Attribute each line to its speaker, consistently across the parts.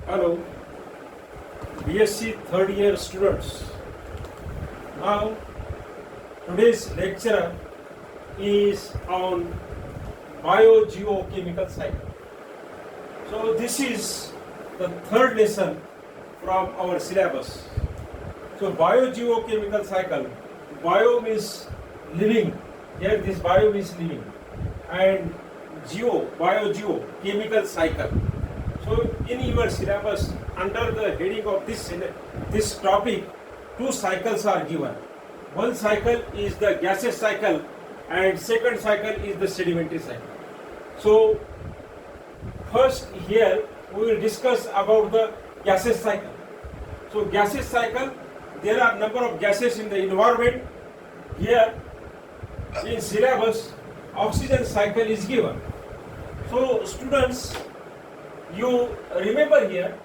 Speaker 1: Hello, BSc third year students. Now, today's lecture is on biogeochemical cycle. So, this is the third lesson from our syllabus. So, biogeochemical cycle. Bio means living. Here, this bio means living, and biogeo, chemical cycle. So, in your syllabus, under the heading of this topic, two cycles are given. One cycle is the gaseous cycle, and second cycle is the sedimentary cycle. So, first here we will discuss about the gaseous cycle. So, gaseous cycle, there are number of gases in the environment. Here in syllabus, oxygen cycle is given. So, students, you remember here,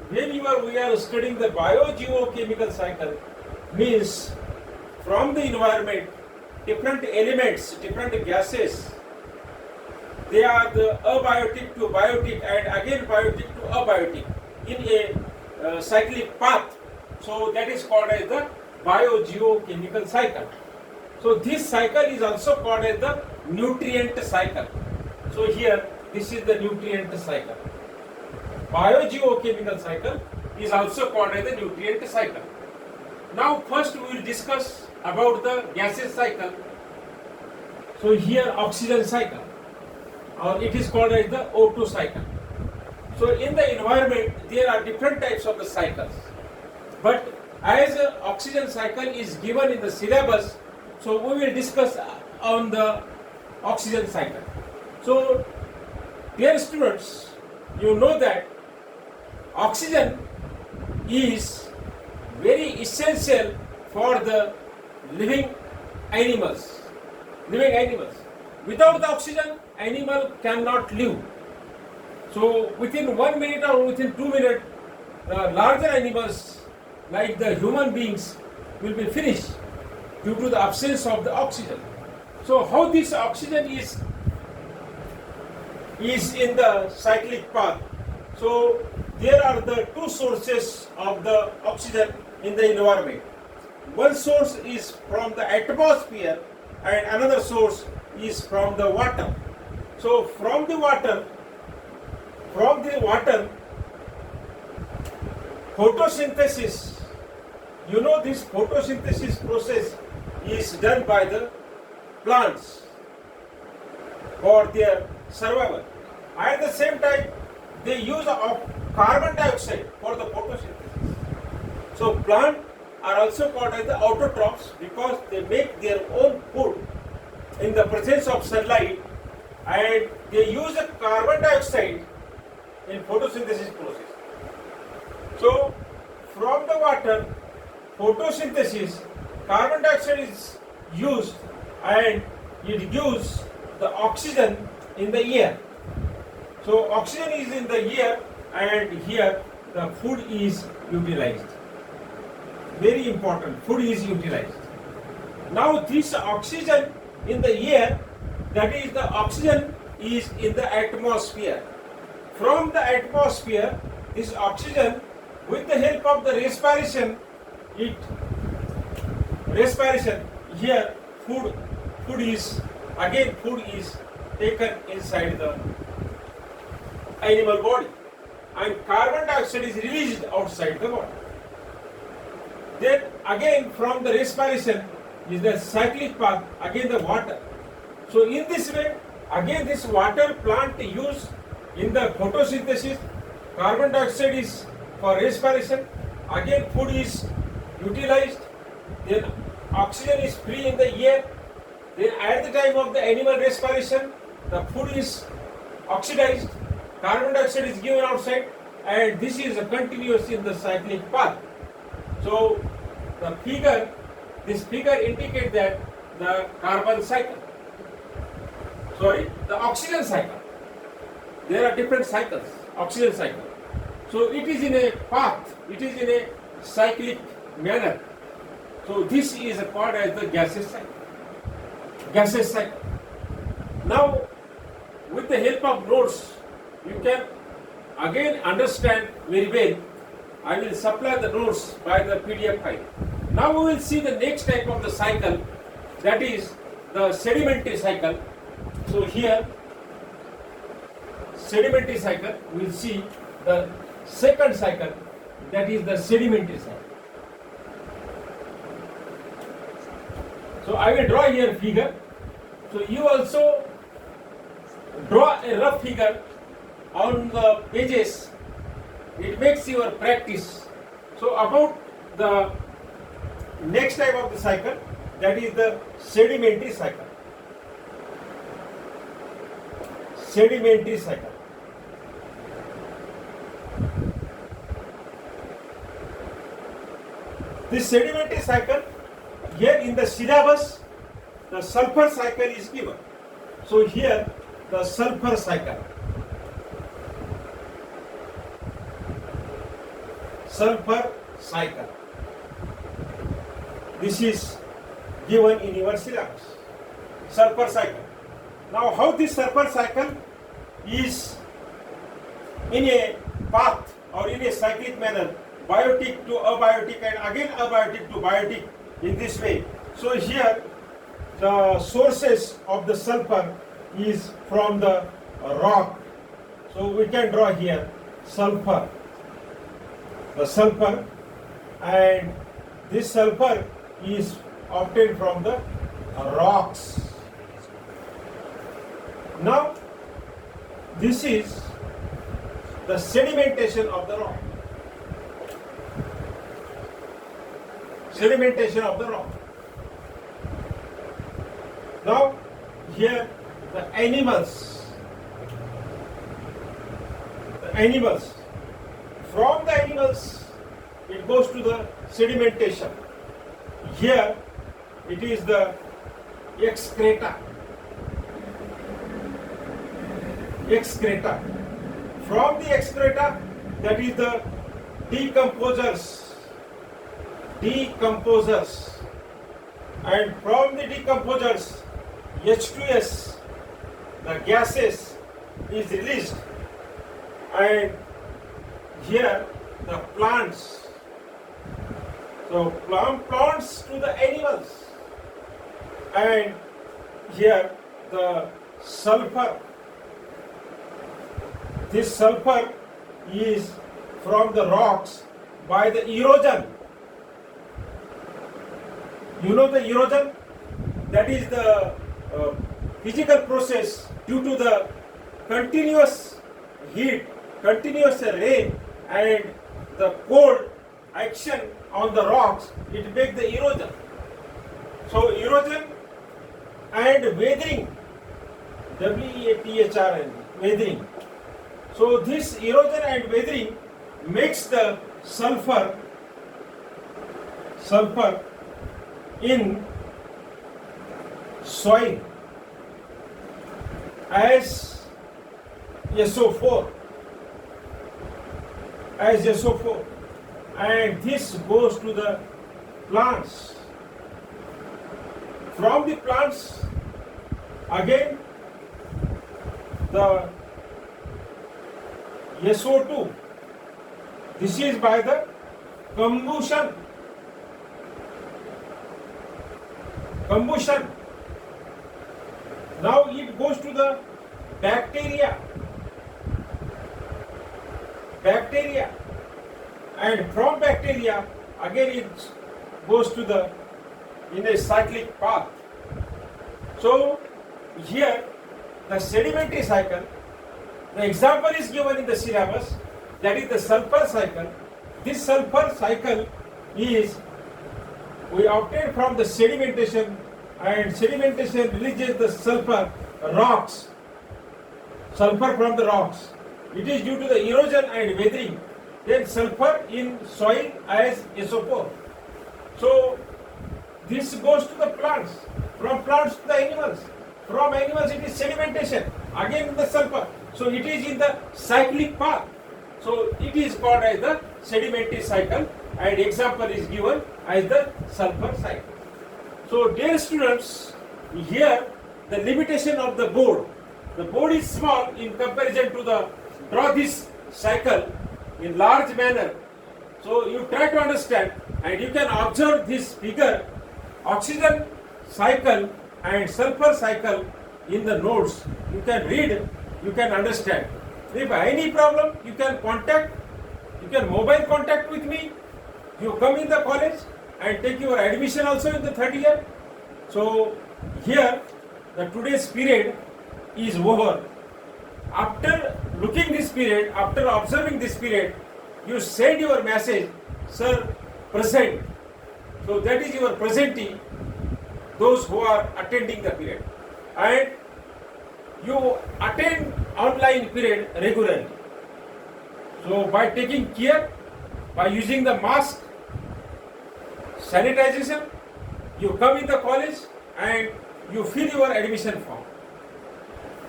Speaker 1: when we are studying the biogeochemical cycle, means from the environment, different elements, different gases, they are the abiotic to biotic and again biotic to abiotic in a cyclic path. So that is called as the biogeochemical cycle. So this cycle is also called as the nutrient cycle. So here, this is the nutrient cycle. Biogeochemical cycle is also called as the nutrient cycle. Now first we will discuss about the gaseous cycle. So here oxygen cycle, or it is called as the O2 cycle. So in the environment there are different types of the cycles, but as oxygen cycle is given in the syllabus, so we will discuss on the oxygen cycle. So dear students, you know that oxygen is very essential for the living animals. Without the oxygen, animal cannot live. So within 1 minute or within 2 minutes, the larger animals like the human beings will be finished due to the absence of the oxygen. So how this oxygen is in the cyclic path? So there are the two sources of the oxygen in the environment. One source is from the atmosphere and another source is from the water. So from the water, photosynthesis, you know, this photosynthesis process is done by the plants for their survival. At the same time, they use carbon dioxide for the photosynthesis. So plants are also called as the autotrophs because they make their own food in the presence of sunlight, and they use the carbon dioxide in photosynthesis process. So from the water, photosynthesis, carbon dioxide is used and it gives the oxygen in the air. So oxygen is in the air and here the food is utilized. Very important, food is utilized. Now this oxygen in the air, that is the oxygen is in the atmosphere. From the atmosphere, this oxygen with the help of the respiration, here food is taken inside the animal body and carbon dioxide is released outside the body. Then again from the respiration is the cyclic path, again the water. So in this way, again this water plant use in the photosynthesis, carbon dioxide is for respiration, again food is utilized, then oxygen is free in the air, then at the time of the animal respiration, the food is oxidized, carbon dioxide is given outside, and this is a continuous in the cyclic path. So this figure indicates that the the oxygen cycle. There are different cycles, oxygen cycle. So it is in a path, it is in a cyclic manner. So this is called as the gaseous cycle. Now with the help of notes, you can again understand very well, I will supply the notes by the PDF file. Now we will see the next type of the cycle, that is the sedimentary cycle. So here, sedimentary cycle, we will see the second cycle, that is the sedimentary cycle. So I will draw here figure. So you also draw a rough figure on the pages. It makes your practice. So about the next type of the cycle, that is the sedimentary cycle. Sedimentary cycle. This sedimentary cycle, here in the syllabus, the sulfur cycle is given. So here the sulfur cycle. Sulfur cycle. This is given in your syllabus. Sulfur cycle. Now how this sulfur cycle is in a path or in a cyclic manner, biotic to abiotic and again abiotic to biotic, in this way. So here the sources of the sulfur is from the rock. So we can draw here sulfur. The sulfur, and this sulfur is obtained from the rocks. Now this is the sedimentation of the rock. Sedimentation of the rock. Now here the animals. From the animals it goes to the sedimentation. Here it is the excreta. From the excreta, that is the decomposers. And from the decomposers, H2S, the gases, is released. And here the plants. So plants to the animals. And here the sulfur. This sulfur is from the rocks by the erosion. You know the erosion? That is the physical process due to the continuous heat, continuous rain and the cold action on the rocks, it makes the erosion. So erosion and weathering, WEATHRN, weathering. So this erosion and weathering makes the sulfur in soil as SO4, and this goes to the plants. From the plants again the SO2, this is by the combustion. Now it goes to the bacteria, and from bacteria again it goes to the in a cyclic path. So here the sedimentary cycle, the example is given in the syllabus, that is the sulfur cycle. This sulfur cycle is we obtain from the sedimentation, and sedimentation releases the sulfur from the rocks. It is due to the erosion and weathering. Then sulfur in soil as SO4. So this goes to the plants, from plants to the animals, from animals it is sedimentation, again the sulfur. So it is in the cyclic path. So it is called as the sedimentary cycle, and example is given as the sulfur cycle. So dear students, here the limitation of the board. The board is small in comparison to the, draw this cycle in large manner. So you try to understand and you can observe this figure, oxygen cycle and sulfur cycle in the notes. You can read, you can understand. If any problem, you can contact, you can mobile contact with me. You come in the college and take your admission also in the third year. So here the today's period is over. After looking this period, after observing this period, you send your message, sir, present. So that is your presentee, those who are attending the period. And you attend online period regularly. So by taking care, by using the mask, sanitization, you come in the college and you fill your admission form.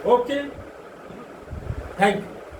Speaker 1: Okay? Thank you.